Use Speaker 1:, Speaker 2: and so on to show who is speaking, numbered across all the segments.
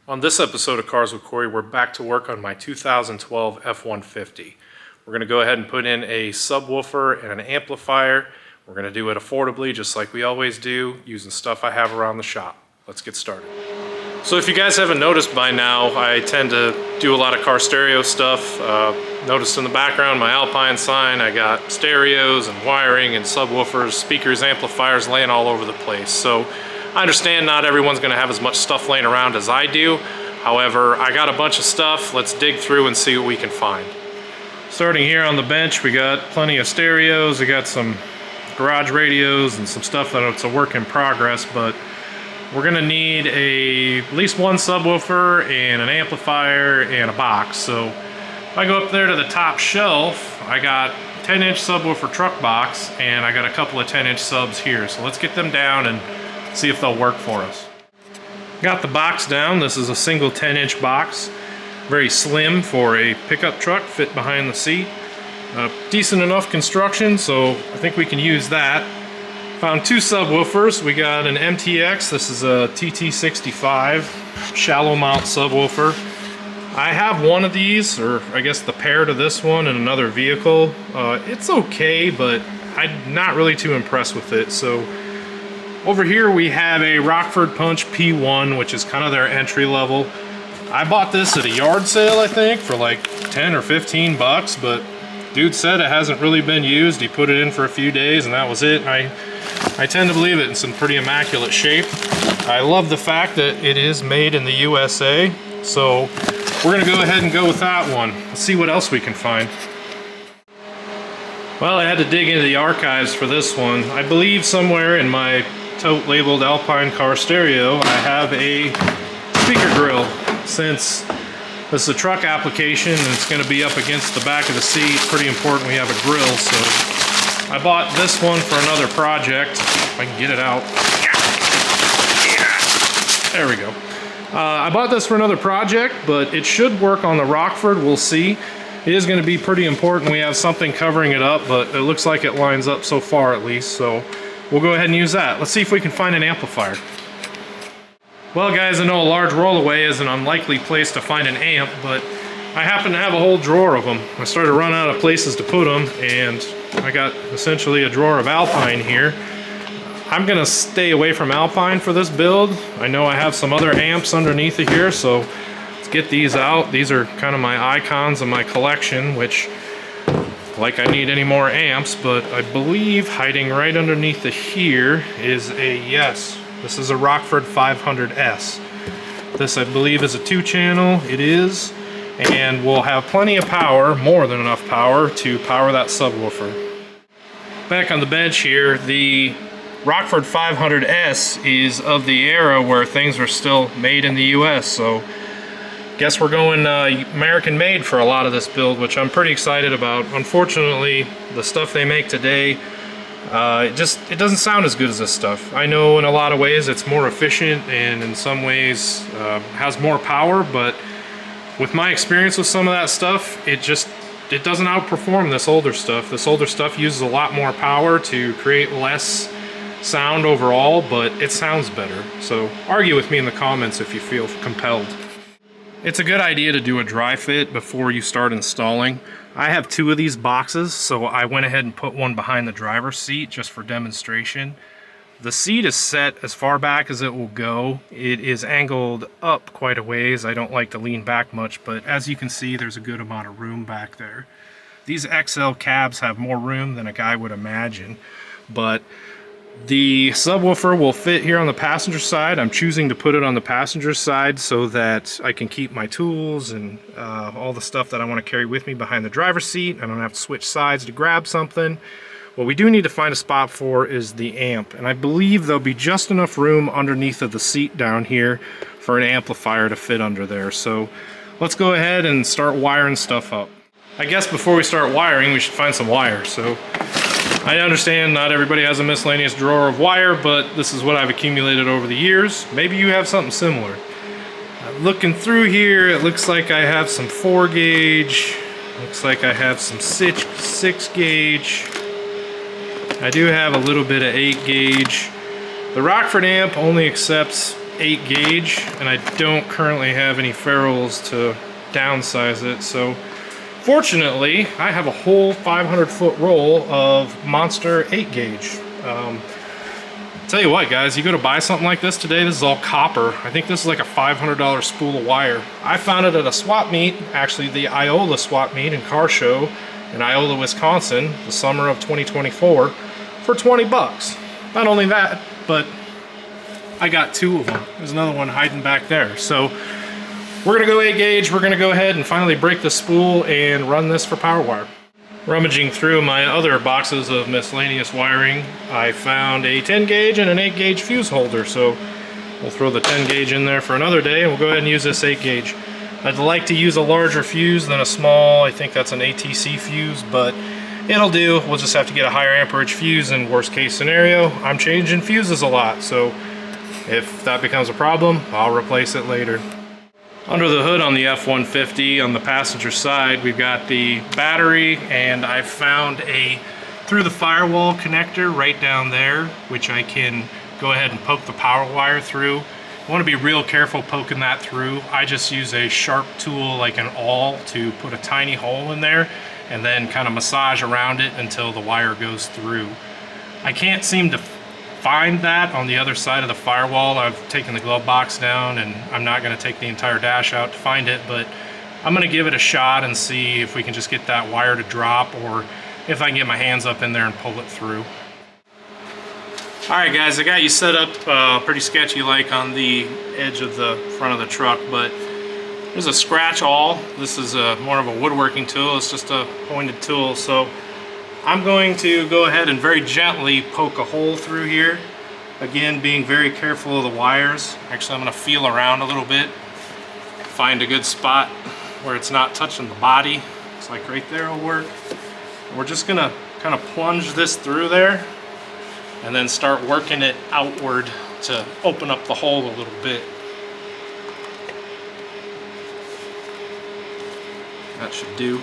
Speaker 1: On this episode of Cars with Cory, we're back to work on my 2012 F150. We're going to go ahead and put in a subwoofer and an amplifier. We're going to do it affordably, just like we always do, using stuff I have around the shop. Let's get started. So if you guys haven't noticed by now, I tend to do a lot of car stereo stuff. Noticed in the background my Alpine sign, I got stereos and wiring and subwoofers, speakers, amplifiers laying all over the place. So I understand not everyone's gonna have as much stuff laying around as I do. However, I got a bunch of stuff. Let's dig through and see what we can find. Starting here on the bench, we got plenty of stereos. We got some garage radios and some stuff that it's a work in progress, but we're gonna need at least one subwoofer and an amplifier and a box. So if I go up there to the top shelf, I got 10-inch subwoofer truck box and I got a couple of 10-inch subs here. So let's get them down and see if they'll work for us. Got the box down. This is a single 10-inch box. Very slim for a pickup truck, fit behind the seat. Decent enough construction, so I think we can use that. Found two subwoofers. We got an MTX. This is a TT65 shallow mount subwoofer. I have one of these, or I guess the pair to this one in another vehicle. It's okay, but I'm not really too impressed with it. So over here we have a Rockford Punch P1, which is kind of their entry level. I bought this at a yard sale, I think, for like 10 or 15 bucks, but dude said it hasn't really been used. He put it in for a few days and that was it. I tend to believe it in some pretty immaculate shape. I love the fact that it is made in the USA, so we're gonna go ahead and go with that one. Let's see what else we can find. Well, I had to dig into the archives for this one. I believe somewhere in my tote labeled Alpine car stereo, I have a speaker grill. Since this is a truck application and it's going to be up against the back of the seat, pretty important we have a grill. So I bought this one for another project. If I can get it out. There we go. I bought this for another project, but it should work on the Rockford. We'll see. It is going to be pretty important we have something covering it up, but it looks like it lines up so far at least. So we'll go ahead and use that. Let's see if we can find an amplifier. Well guys, I know a large rollaway is an unlikely place to find an amp, but I happen to have a whole drawer of them. I started to run out of places to put them, and I got essentially a drawer of Alpine here. I'm gonna stay away from Alpine for this build. I know I have some other amps underneath of here, so let's get these out. These are kind of my icons of my collection, which, like I need any more amps, but I believe hiding right underneath of here is this is a Rockford 500S. This, I believe, is a 2-channel. It is, and will have plenty of power, more than enough power, to power that subwoofer. Back on the bench here, the Rockford 500S is of the era where things were still made in the US, so guess we're going American made for a lot of this build, which I'm pretty excited about. Unfortunately, the stuff they make today, it doesn't sound as good as this stuff. I know in a lot of ways it's more efficient and in some ways has more power, but with my experience with some of that stuff, it doesn't outperform this older stuff. This older stuff uses a lot more power to create less sound overall, but it sounds better. So argue with me in the comments if you feel compelled. It's a good idea to do a dry fit before you start installing. I have two of these boxes, so I went ahead and put one behind the driver's seat just for demonstration. The seat is set as far back as it will go. It is angled up quite a ways. I don't like to lean back much, but as you can see, there's a good amount of room back there. These XL cabs have more room than a guy would imagine, but the subwoofer will fit here on the passenger side. I'm choosing to put it on the passenger side so that I can keep my tools and all the stuff that I want to carry with me behind the driver's seat. I don't have to switch sides to grab something. What we do need to find a spot for is the amp, and I believe there'll be just enough room underneath of the seat down here for an amplifier to fit under there. So let's go ahead and start wiring stuff up. I guess before we start wiring, we should find some wire. So I understand not everybody has a miscellaneous drawer of wire, but this is what I've accumulated over the years. Maybe you have something similar. Looking through here, it looks like I have some 4 gauge. Looks like I have some 6 gauge. I do have a little bit of 8 gauge. The Rockford amp only accepts 8 gauge, and I don't currently have any ferrules to downsize it, so fortunately I have a whole 500-foot roll of monster 8 gauge. Tell you what, guys, you go to buy something like this today, this is all copper. I think this is like a $500 spool of wire. I found it at a swap meet, actually the Iola swap meet and car show in Iola, Wisconsin, the summer of 2024, for 20 bucks. Not only that, but I got 2 of them. There's another one hiding back there. So we're gonna go 8 gauge, we're gonna go ahead and finally break the spool and run this for power wire. Rummaging through my other boxes of miscellaneous wiring, I found a 10 gauge and an 8 gauge fuse holder, so we'll throw the 10 gauge in there for another day and we'll go ahead and use this 8 gauge. I'd like to use a larger fuse than a small, I think that's an ATC fuse, but it'll do. We'll just have to get a higher amperage fuse in worst case scenario. I'm changing fuses a lot, so if that becomes a problem, I'll replace it later. Under the hood on the F150 on the passenger side, we've got the battery, and I've found a through the firewall connector right down there, which I can go ahead and poke the power wire through. I want to be real careful poking that through. I just use a sharp tool like an awl to put a tiny hole in there and then kind of massage around it until the wire goes through. I can't seem to find that on the other side of the firewall. I've taken the glove box down and I'm not going to take the entire dash out to find it, but I'm going to give it a shot and see if we can just get that wire to drop, or if I can get my hands up in there and pull it through. Alright guys, I got you set up pretty sketchy like on the edge of the front of the truck, but there's a scratch awl. This is more of a woodworking tool. It's just a pointed tool, so I'm going to go ahead and very gently poke a hole through here. Again, being very careful of the wires. Actually, I'm going to feel around a little bit, find a good spot where it's not touching the body. It's like right there will work. We're just going to kind of plunge this through there and then start working it outward to open up the hole a little bit. That should do.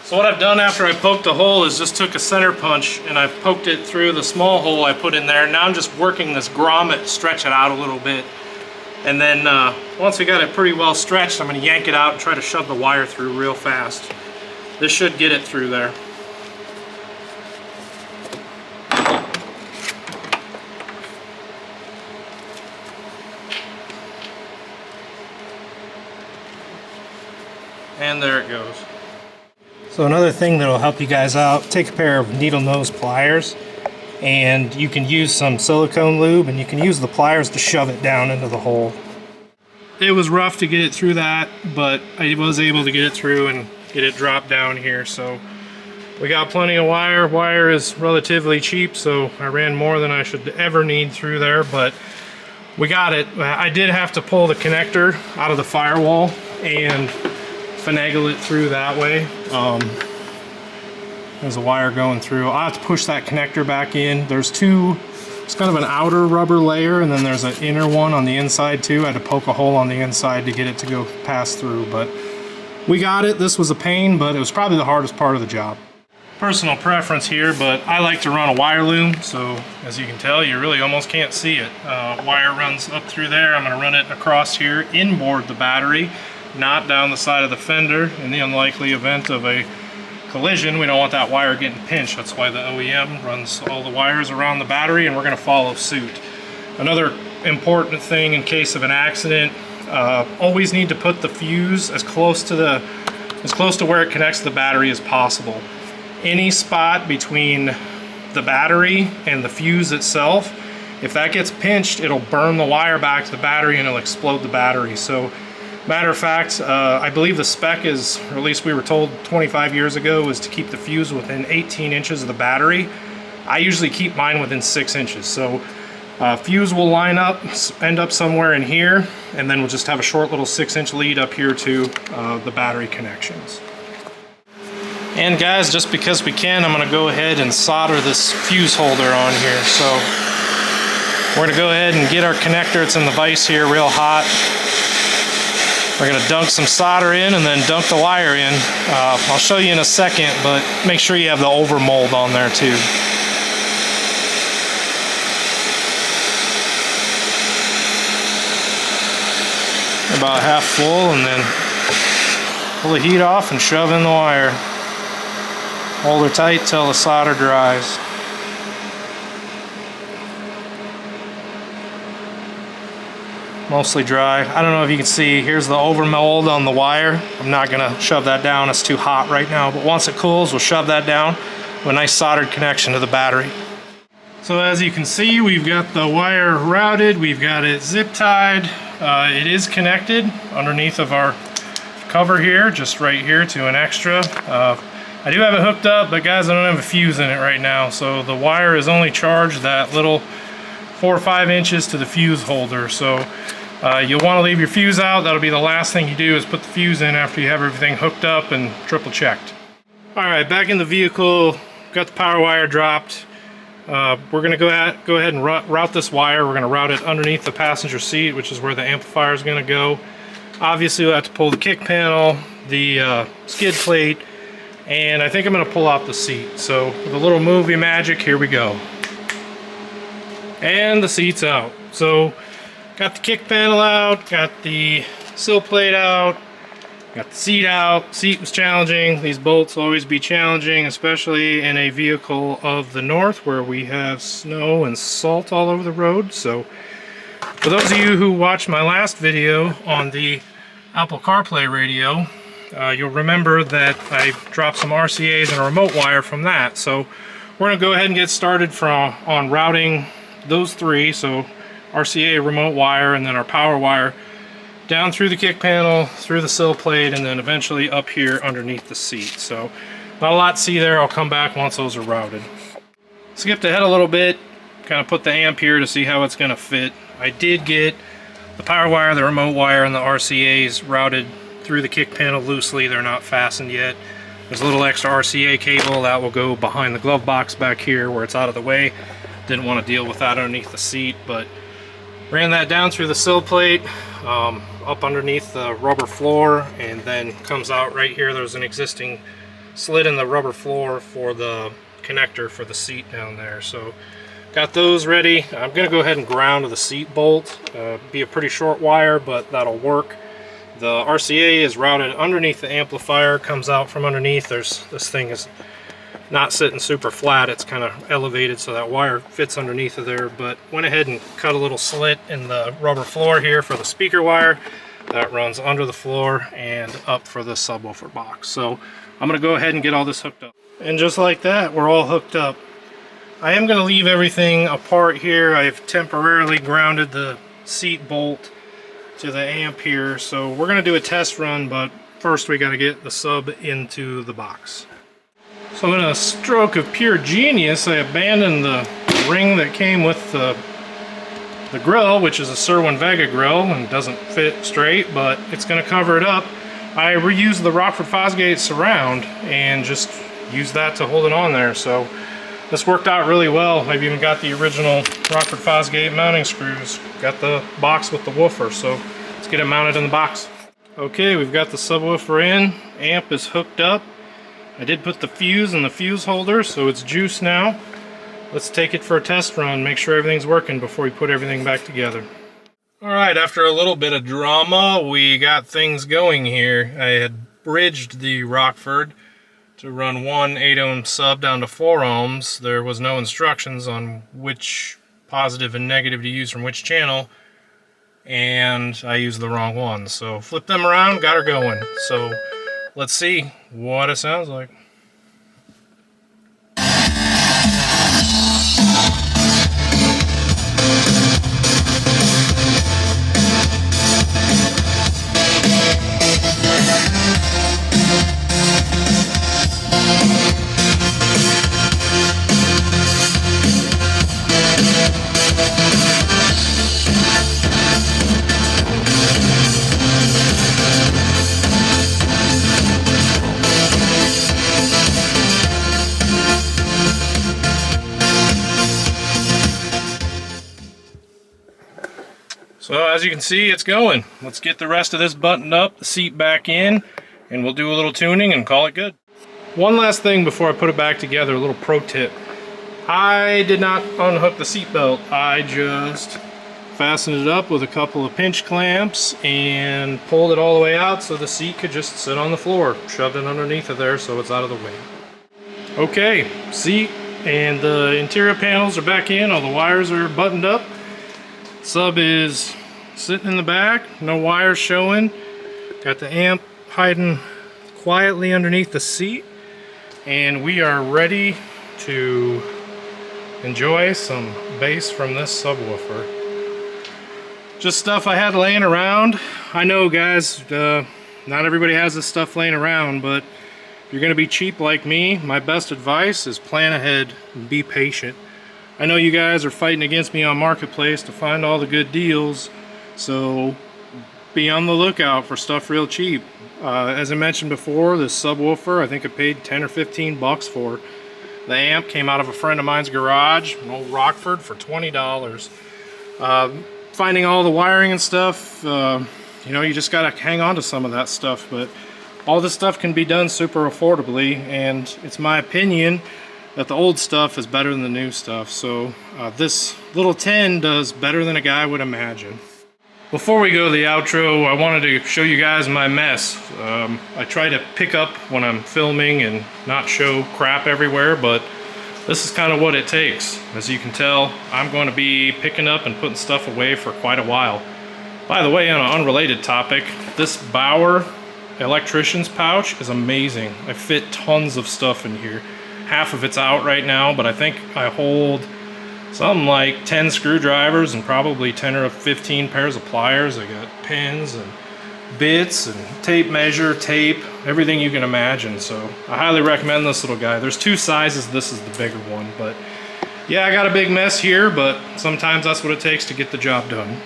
Speaker 1: So what I've done after I poked the hole is just took a center punch and I poked it through the small hole I put in there. Now I'm just working this grommet, stretch it out a little bit. And then once we got it pretty well stretched, I'm going to yank it out and try to shove the wire through real fast. This should get it through there. And there it goes. So another thing that'll help you guys out, take a pair of needle nose pliers, and you can use some silicone lube and you can use the pliers to shove it down into the hole. It was rough to get it through that, but I was able to get it through and get it dropped down here. So we got plenty of wire. Wire is relatively cheap, so I ran more than I should ever need through there, but we got it. I did have to pull the connector out of the firewall and finagle it through that way. There's a wire going through. I'll have to push that connector back in. There's two, it's kind of an outer rubber layer, and then there's an inner one on the inside too. I had to poke a hole on the inside to get it to go pass through, but we got it. This was a pain, but it was probably the hardest part of the job. Personal preference here, but I like to run a wire loom, so as you can tell, you really almost can't see it. Wire runs up through there. I'm going to run it across here, inboard the battery, not down the side of the fender. In the unlikely event of a collision, we don't want that wire getting pinched. That's why the OEM runs all the wires around the battery, and we're going to follow suit. Another important thing in case of an accident, always need to put the fuse as close to where it connects to the battery as possible. Any spot between the battery and the fuse itself, if that gets pinched, it'll burn the wire back to the battery and it'll explode the battery. So matter of fact, I believe the spec is, or at least we were told 25 years ago, is to keep the fuse within 18 inches of the battery. I usually keep mine within 6 inches. So fuse will line up, end up somewhere in here, and then we'll just have a short little 6-inch lead up here to the battery connections. And guys, just because we can, I'm going to go ahead and solder this fuse holder on here. So we're going to go ahead and get our connector. It's in the vise here, real hot. We're going to dunk some solder in and then dunk the wire in. I'll show you in a second, but make sure you have the over mold on there too. about half full, and then pull the heat off and shove in the wire. Hold her tight till the solder dries. Mostly dry. I don't know if you can see, here's the overmold on the wire. I'm not gonna shove that down, it's too hot right now, but once it cools, we'll shove that down with a nice soldered connection to the battery. So as you can see, we've got the wire routed, we've got it zip tied. It is connected underneath of our cover here, just right here to an extra. I do have it hooked up, but guys, I don't have a fuse in it right now, so the wire is only charged that little 4 or 5 inches to the fuse holder. So you'll want to leave your fuse out. That'll be the last thing you do, is put the fuse in after you have everything hooked up and triple checked. All right, back in the vehicle, got the power wire dropped. We're going to go ahead and route this wire. We're going to route it underneath the passenger seat, which is where the amplifier is going to go. Obviously, we'll have to pull the kick panel, the skid plate, and I think I'm going to pull off the seat. So with a little movie magic, here we go. And the seat's out. So got the kick panel out, got the sill plate out, got the seat out. Seat was challenging. These bolts will always be challenging, especially in a vehicle of the north where we have snow and salt all over the road. So for those of you who watched my last video on the Apple CarPlay radio, you'll remember that I dropped some RCAs and a remote wire from that. So we're going to go ahead and get started on routing those three. So RCA, remote wire, and then our power wire down through the kick panel, through the sill plate, and then eventually up here underneath the seat. So not a lot to see there. I'll come back once those are routed. Skipped ahead a little bit, kind of put the amp here to see how it's going to fit. I did get the power wire, the remote wire, and the RCAs routed through the kick panel loosely. They're not fastened yet. There's a little extra RCA cable that will go behind the glove box back here where it's out of the way. Didn't want to deal with that underneath the seat, but ran that down through the sill plate, up underneath the rubber floor, and then comes out right here. There's an existing slit in the rubber floor for the connector for the seat down there. So got those ready. I'm going to go ahead and ground the seat bolt. Be a pretty short wire, but that'll work. The RCA is routed underneath the amplifier, comes out from underneath. This thing is not sitting super flat, it's kind of elevated so that wire fits underneath of there, but went ahead and cut a little slit in the rubber floor here for the speaker wire that runs under the floor and up for the subwoofer box. So I'm going to go ahead and get all this hooked up. And just like that, we're all hooked up. I am going to leave everything apart here. I've temporarily grounded the seat bolt to the amp here, so we're going to do a test run, but first we got to get the sub into the box. So in a stroke of pure genius, I abandoned the ring that came with the grill, which is a Sirwin Vega grill and doesn't fit straight, but it's going to cover it up. I reused the Rockford Fosgate surround and just used that to hold it on there. So this worked out really well. I've even got the original Rockford Fosgate mounting screws. Got the box with the woofer, so let's get it mounted in the box. Okay, we've got the subwoofer in. Amp is hooked up. I did put the fuse in the fuse holder, so it's juice now. Let's take it for a test run, make sure everything's working before we put everything back together. Alright, after a little bit of drama, we got things going here. I had bridged the Rockford to run one 8-ohm sub down to 4 ohms. There was no instructions on which positive and negative to use from which channel, and I used the wrong one. So flipped them around, got her going. So let's see what it sounds like. So as you can see, it's going. Let's get the rest of this buttoned up, the seat back in, and we'll do a little tuning and call it good. One last thing before I put it back together, a little pro tip. I did not unhook the seat belt. I just fastened it up with a couple of pinch clamps, and pulled it all the way out so the seat could just sit on the floor. Shoved it underneath of there so it's out of the way. Okay, seat and the interior panels are back in. All the wires are buttoned up. Sub is sitting in the back, no wires showing. Got the amp hiding quietly underneath the seat, and we are ready to enjoy some bass from this subwoofer. Just stuff I had laying around. I know, guys, not everybody has this stuff laying around, but if you're gonna be cheap like me, my best advice is plan ahead and be patient. I know you guys are fighting against me on Marketplace to find all the good deals, so be on the lookout for stuff real cheap. As I mentioned before, this subwoofer, I think I paid 10 or 15 bucks for. The amp came out of a friend of mine's garage, an old Rockford, for $20. Finding all the wiring and stuff, you know, you just gotta hang on to some of that stuff, but all this stuff can be done super affordably, and it's my opinion that the old stuff is better than the new stuff. So this little 10 does better than a guy would imagine. Before we go to the outro, I wanted to show you guys my mess. I try to pick up when I'm filming and not show crap everywhere, but this is kind of what it takes. As you can tell, I'm going to be picking up and putting stuff away for quite a while. By the way, on an unrelated topic, this Bauer electrician's pouch is amazing. I fit tons of stuff in here. Half of it's out right now, but I think I hold something like 10 screwdrivers and probably 10 or 15 pairs of pliers. I got pins and bits and tape measure, tape, everything you can imagine. So I highly recommend this little guy. There's two sizes. This is the bigger one, but yeah, I got a big mess here, but sometimes that's what it takes to get the job done.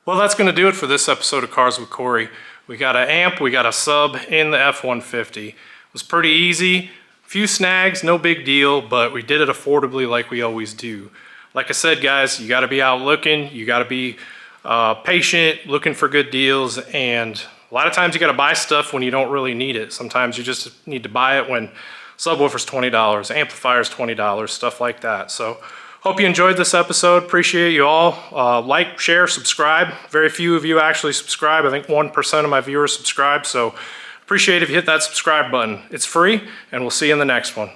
Speaker 1: Well, that's going to do it for this episode of Cars with Cory. We got an amp, we got a sub in the F150. It was pretty easy. Few snags, no big deal, but we did it affordably like we always do. Like I said, guys, you got to be out looking, you got to be patient, looking for good deals, and a lot of times you got to buy stuff when you don't really need it. Sometimes you just need to buy it when subwoofer's $20, amplifier's $20, stuff like that. So hope you enjoyed this episode. Appreciate you all. Like, share, subscribe. Very few of you actually subscribe. I think 1% of my viewers subscribe, so appreciate it if you hit that subscribe button. It's free, and we'll see you in the next one.